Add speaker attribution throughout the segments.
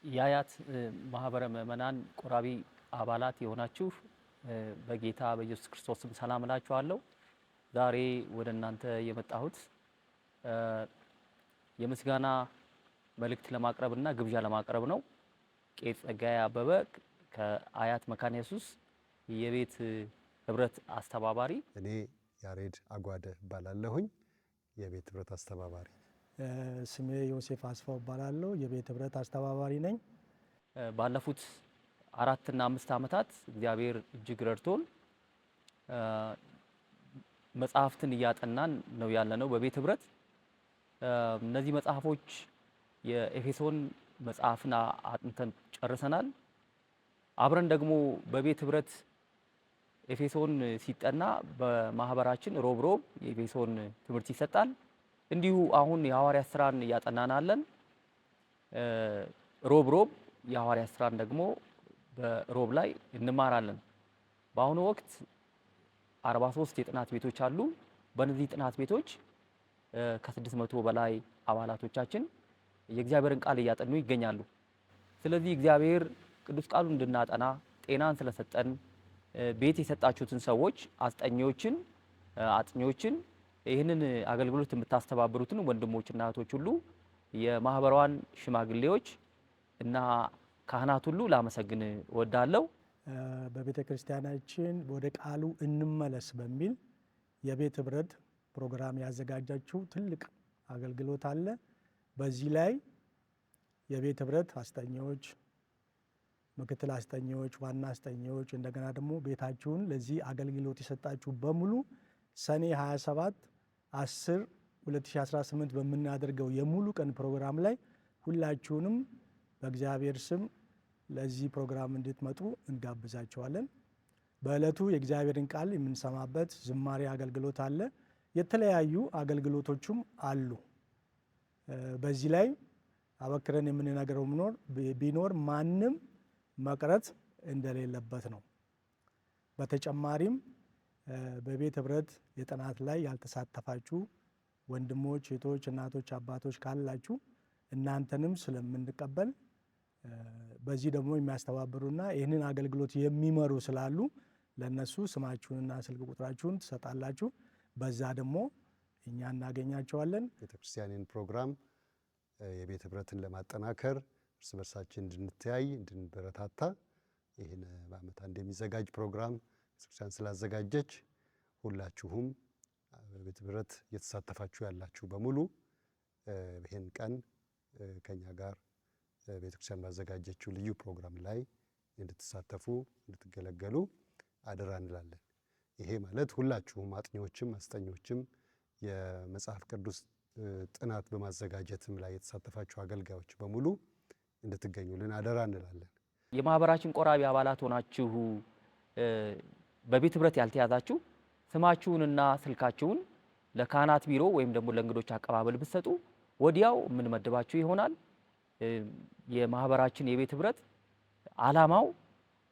Speaker 1: የአያት ማህበረ ምእመናን ቆራቢ አባላት የሆናችሁ በጌታ በኢየሱስ ክርስቶስ ስም ሰላም እላችኋለሁ። ዛሬ ወደ እናንተ የመጣሁት የምስጋና መልእክት ለማቅረብና ግብዣ ለማቅረብ ነው። ቄስ ጸጋዬ አበበ ከአያት መካነ ኢየሱስ የቤት ህብረት አስተባባሪ።
Speaker 2: እኔ ያሬድ አጓደ እባላለሁኝ የቤት ህብረት አስተባባሪ።
Speaker 3: ስሜ ዮሴፍ አስፋው እባላለሁ የቤት ህብረት አስተባባሪ ነኝ።
Speaker 1: ባለፉት 4 እና 5 ዓመታት እግዚአብሔር እጅግ ረድቶን መጽሐፍትን እያጠናን ነው ያለነው በቤት ህብረት። እነዚህ መጽሐፎች የኤፌሶን መጽሐፍን አጥንተን ጨርሰናል። አብረን ደግሞ በቤት ህብረት ኤፌሶን ሲጠና በማህበራችን ሮብ የኤፌሶን ትምህርት ይሰጣል። እንዲሁ አሁን የሐዋርያት ሥራን እያጠናናለን። ሮብ የሐዋርያት ሥራን ደግሞ በሮብ ላይ እንማራለን። በአሁኑ ወቅት 43 የጥናት ቤቶች አሉ። በእነዚህ ጥናት ቤቶች ከ600 በላይ አባላቶቻችን የእግዚአብሔርን ቃል እያጠኑ ይገኛሉ። ስለዚህ እግዚአብሔር ቅዱስ ቃሉን እንድናጠና ጤናን ስለሰጠን ቤት የሰጣችሁትን ሰዎች አስጠኚዎችን፣ አጥኚዎችን ይህንን አገልግሎት የምታስተባብሩትን ወንድሞችና እህቶች ሁሉ የማህበሯን ሽማግሌዎች እና ካህናት ሁሉ ላመሰግን እወዳለሁ።
Speaker 3: በቤተ ክርስቲያናችን ወደ ቃሉ እንመለስ በሚል የቤት ህብረት ፕሮግራም ያዘጋጃችሁ ትልቅ አገልግሎት አለ። በዚህ ላይ የቤት ህብረት አስጠኚዎች፣ ምክትል አስጠኚዎች፣ ዋና አስጠኚዎች እንደገና ደግሞ ቤታችሁን ለዚህ አገልግሎት የሰጣችሁ በሙሉ ሰኔ 27 10 2018 በምናደርገው የሙሉ ቀን ፕሮግራም ላይ ሁላችሁንም በእግዚአብሔር ስም ለዚህ ፕሮግራም እንድትመጡ እንጋብዛችኋለን። በዕለቱ የእግዚአብሔርን ቃል የምንሰማበት ዝማሬ አገልግሎት አለ። የተለያዩ አገልግሎቶችም አሉ። በዚህ ላይ አበክረን የምንነግረው ቢኖር ማንም መቅረት እንደሌለበት ነው። በተጨማሪም በቤት ህብረት የጥናት ላይ ያልተሳተፋችሁ ወንድሞች፣ እህቶች፣ እናቶች፣ አባቶች ካላችሁ እናንተንም ስለምንቀበል በዚህ ደግሞ የሚያስተባብሩና ይህንን አገልግሎት የሚመሩ ስላሉ ለነሱ ስማችሁንና ስልክ ቁጥራችሁን ትሰጣላችሁ። በዛ ደግሞ እኛ እናገኛቸዋለን።
Speaker 2: ቤተክርስቲያንን ፕሮግራም የቤት ህብረትን ለማጠናከር እርስ በርሳችን እንድንተያይ እንድንበረታታ ይህን በዓመት አንድ የሚዘጋጅ ፕሮግራም ቤተክርስቲያን ስላዘጋጀች ሁላችሁም በቤት ህብረት እየተሳተፋችሁ ያላችሁ በሙሉ ይህን ቀን ከኛ ጋር ቤተክርስቲያን ባዘጋጀችው ልዩ ፕሮግራም ላይ እንድትሳተፉ እንድትገለገሉ አደራ እንላለን። ይሄ ማለት ሁላችሁም አጥኚዎችም አስጠኞችም የመጽሐፍ ቅዱስ ጥናት በማዘጋጀትም ላይ የተሳተፋችሁ አገልጋዮች በሙሉ እንድትገኙልን አደራ እንላለን።
Speaker 1: የማህበራችን ቆራቢ አባላት ሆናችሁ በቤት ህብረት ያልተያዛችሁ ስማችሁንና ስልካችሁን ለካህናት ቢሮ ወይም ደግሞ ለእንግዶች አቀባበል ብትሰጡ ወዲያው የምንመድባችሁ ይሆናል። የማህበራችን የቤት ህብረት ዓላማው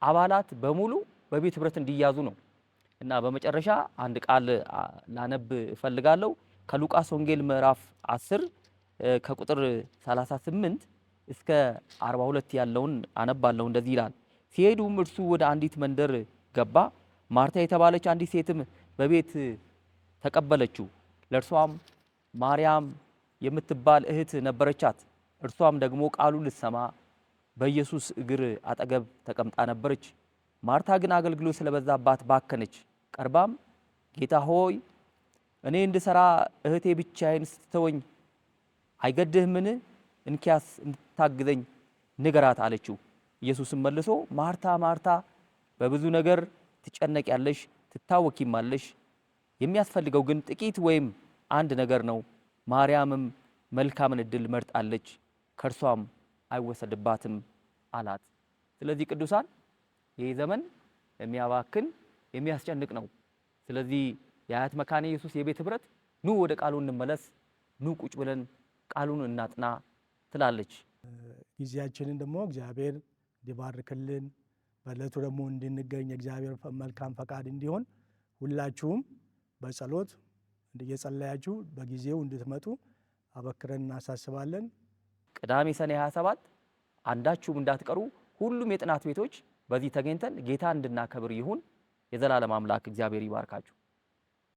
Speaker 1: አባላት በሙሉ በቤት ህብረት እንዲያዙ ነው እና በመጨረሻ አንድ ቃል ላነብ እፈልጋለሁ። ከሉቃስ ወንጌል ምዕራፍ 10 ከቁጥር 38 እስከ 42 ያለውን አነባለሁ። እንደዚህ ይላል። ሲሄዱም እርሱ ወደ አንዲት መንደር ገባ። ማርታ የተባለች አንዲት ሴትም በቤት ተቀበለችው። ለእርሷም ማርያም የምትባል እህት ነበረቻት። እርሷም ደግሞ ቃሉን ልትሰማ በኢየሱስ እግር አጠገብ ተቀምጣ ነበረች። ማርታ ግን አገልግሎት ስለበዛባት ባከነች። ቀርባም ጌታ ሆይ እኔ እንድሰራ እህቴ ብቻዬን ስትተወኝ አይገድህምን? እንኪያስ እንድታግዘኝ ንገራት አለችው። ኢየሱስም መልሶ ማርታ ማርታ በብዙ ነገር ትጨነቂያለሽ፣ ትታወኪማለሽ። የሚያስፈልገው ግን ጥቂት ወይም አንድ ነገር ነው። ማርያምም መልካምን ዕድል መርጣለች፣ ከእርሷም አይወሰድባትም አላት። ስለዚህ ቅዱሳን ይህ ዘመን የሚያባክን የሚያስጨንቅ ነው። ስለዚህ የአያት መካነ ኢየሱስ የቤት ህብረት ኑ ወደ ቃሉ እንመለስ፣ ኑ ቁጭ ብለን ቃሉን እናጥና ትላለች።
Speaker 3: ጊዜያችንን ደግሞ እግዚአብሔር እንዲባርክልን በዕለቱ ደግሞ እንድንገኝ እግዚአብሔር መልካም ፈቃድ እንዲሆን ሁላችሁም በጸሎት እየጸለያችሁ በጊዜው እንድትመጡ አበክረን እናሳስባለን።
Speaker 1: ቅዳሜ ሰኔ 27 አንዳችሁም እንዳትቀሩ ሁሉም የጥናት ቤቶች በዚህ ተገኝተን ጌታ እንድናከብር ይሁን። የዘላለም አምላክ እግዚአብሔር ይባርካችሁ።